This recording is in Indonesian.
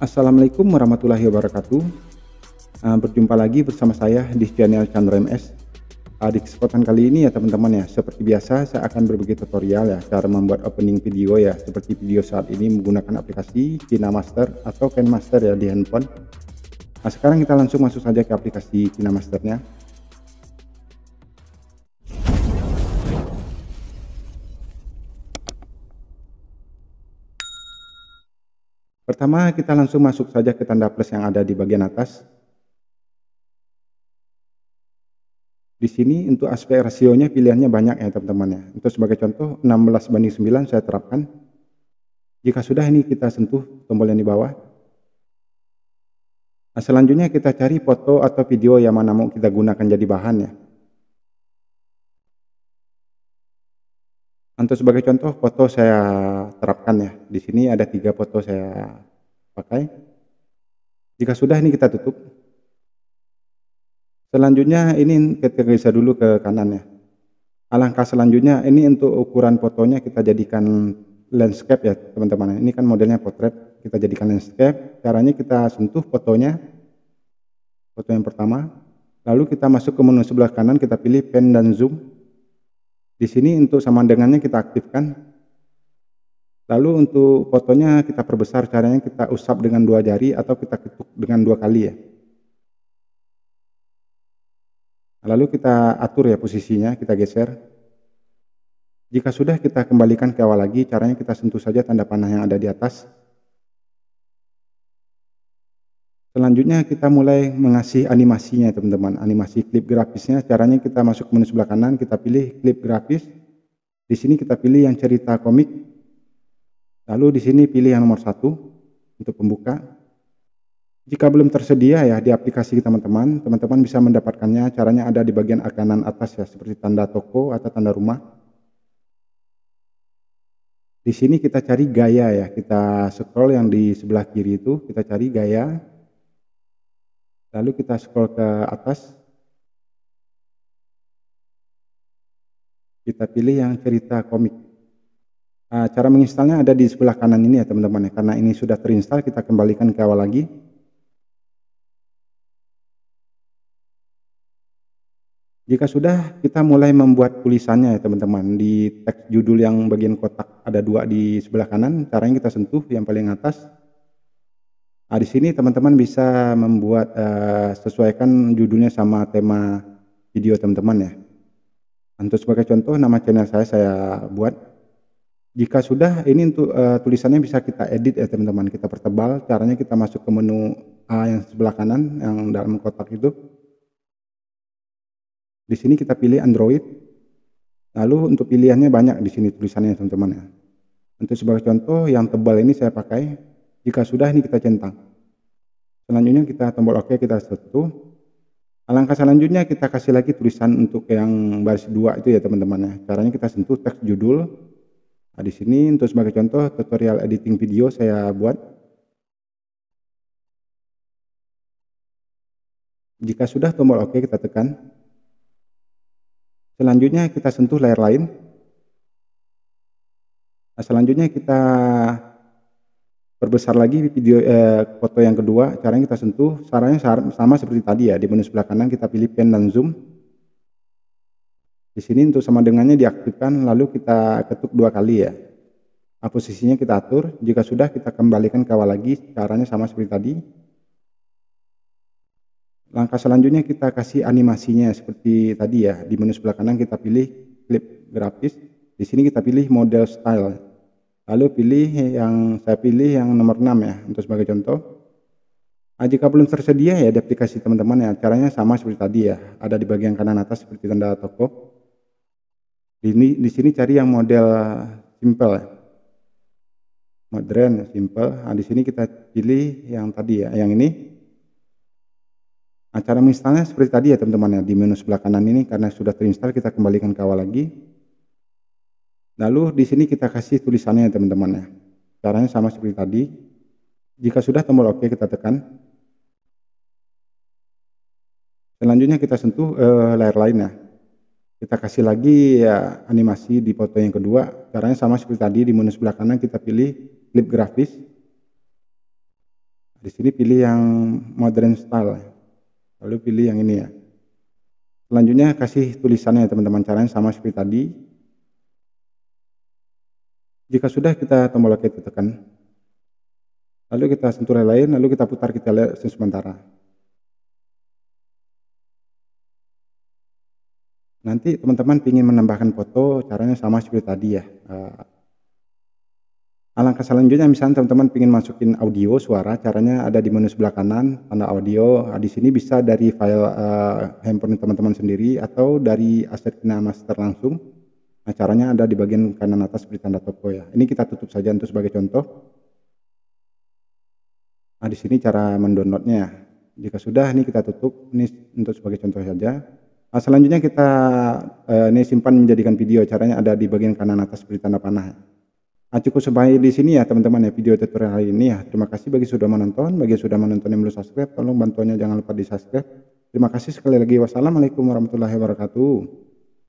Assalamualaikum warahmatullahi wabarakatuh. Berjumpa lagi bersama saya di channel Chandra MS. Di kesempatan kali ini ya teman-teman ya, seperti biasa saya akan berbagi tutorial ya cara membuat opening video ya, seperti video saat ini menggunakan aplikasi KineMaster atau KineMaster ya di handphone. Sekarang kita langsung masuk saja ke aplikasi KineMasternya. Pertama kita langsung masuk saja ke tanda plus yang ada di bagian atas. Di sini untuk aspek rasionya pilihannya banyak ya teman-teman ya. Untuk sebagai contoh 16:9 saya terapkan. Jika sudah ini kita sentuh tombol yang di bawah. Selanjutnya kita cari foto atau video yang mana mau kita gunakan jadi bahan ya. Untuk sebagai contoh foto saya terapkan ya. Di sini ada 3 foto saya pakai. Jika sudah ini kita tutup. Selanjutnya ini kita geser dulu ke kanan ya. Langkah selanjutnya ini untuk ukuran fotonya kita jadikan landscape ya teman-teman. Ini kan modelnya potret, kita jadikan landscape. Caranya kita sentuh fotonya, foto yang pertama. Lalu kita masuk ke menu sebelah kanan, kita pilih pen dan zoom. Di sini untuk sama dengannya kita aktifkan. Lalu untuk fotonya kita perbesar, caranya kita usap dengan 2 jari atau kita ketuk dengan 2 kali ya. Lalu kita atur ya posisinya, kita geser. Jika sudah kita kembalikan ke awal lagi, caranya kita sentuh saja tanda panah yang ada di atas. Selanjutnya kita mulai mengasih animasinya teman-teman, animasi klip grafisnya. Caranya kita masuk ke menu sebelah kanan, kita pilih klip grafis. Di sini kita pilih yang cerita komik. Lalu di sini pilih yang nomor 1 untuk pembuka. Jika belum tersedia ya di aplikasi teman-teman bisa mendapatkannya. Caranya ada di bagian kanan atas ya, seperti tanda toko atau tanda rumah. Di sini kita cari gaya ya, kita scroll yang di sebelah kiri itu, kita cari gaya. Lalu kita scroll ke atas. Kita pilih yang cerita komik. Cara menginstalnya ada di sebelah kanan ini ya teman-teman ya. Karena ini sudah terinstall, kita kembalikan ke awal lagi. Jika sudah, kita mulai membuat tulisannya ya teman-teman. Di teks judul yang bagian kotak ada 2 di sebelah kanan, caranya kita sentuh yang paling atas. Di sini teman-teman bisa membuat sesuaikan judulnya sama tema video teman-teman ya. Untuk sebagai contoh nama channel saya buat. Jika sudah, ini untuk tulisannya bisa kita edit ya teman-teman. Kita pertebal, caranya kita masuk ke menu yang sebelah kanan yang dalam kotak itu. Di sini kita pilih Android. Lalu untuk pilihannya banyak di sini tulisannya teman-teman ya. Untuk sebagai contoh yang tebal ini saya pakai. Jika sudah ini kita centang. Selanjutnya kita tombol OK, kita sentuh. Langkah selanjutnya kita kasih lagi tulisan untuk yang baris 2 itu ya teman-teman ya. Caranya kita sentuh teks judul. Di sini untuk sebagai contoh tutorial editing video saya buat. Jika sudah tombol OK kita tekan. Selanjutnya kita sentuh layar lain. Selanjutnya kita perbesar lagi video foto yang kedua. Caranya kita sentuh, caranya sama seperti tadi ya. Di menu sebelah kanan kita pilih pen dan zoom. Di sini untuk sama dengannya diaktifkan, lalu kita ketuk 2 kali ya. Posisinya kita atur. Jika sudah kita kembalikan ke awal lagi. Caranya sama seperti tadi. Langkah selanjutnya kita kasih animasinya seperti tadi ya. Di menu sebelah kanan kita pilih klip grafis. Di sini kita pilih model style. Lalu pilih yang saya pilih yang nomor 6 ya untuk sebagai contoh. Jika belum tersedia ya di aplikasi teman-teman ya, caranya sama seperti tadi ya. Ada di bagian kanan atas seperti tanda toko. Di sini cari yang model simple ya. Modern simple. Di sini kita pilih yang tadi ya, yang ini. Cara menginstalnya seperti tadi ya teman-teman ya, di menu sebelah kanan ini karena sudah terinstall kita kembalikan ke awal lagi. Lalu di sini kita kasih tulisannya ya teman-teman ya. Caranya sama seperti tadi. Jika sudah tombol OK kita tekan. Selanjutnya kita sentuh layar lain ya. Kita kasih lagi ya animasi di foto yang kedua. Caranya sama seperti tadi, di menu sebelah kanan kita pilih klip grafis. Di sini pilih yang modern style, lalu pilih yang ini ya. Selanjutnya kasih tulisannya ya teman-teman, caranya sama seperti tadi. Jika sudah, kita tombol OK tekan. Lalu kita sentuh lain, lalu kita putar, kita lihat sementara. Nanti teman-teman ingin menambahkan foto, caranya sama seperti tadi ya. Alangkah selanjutnya, misalnya teman-teman ingin masukin audio, suara, caranya ada di menu sebelah kanan, tanda audio. Di sini bisa dari file handphone teman-teman sendiri atau dari aset KineMaster langsung. Caranya ada di bagian kanan atas seperti tanda toko ya. Ini kita tutup saja untuk sebagai contoh. Di sini cara mendownloadnya. Jika sudah, ini kita tutup. Ini untuk sebagai contoh saja. Selanjutnya kita ini simpan menjadikan video. Caranya ada di bagian kanan atas seperti tanda panah. Cukup sampai di sini ya teman-teman ya video tutorial hari ini ya. Terima kasih bagi sudah menonton. Bagi yang sudah menonton yang belum subscribe, tolong bantuannya jangan lupa di subscribe. Terima kasih sekali lagi. Wassalamualaikum warahmatullahi wabarakatuh.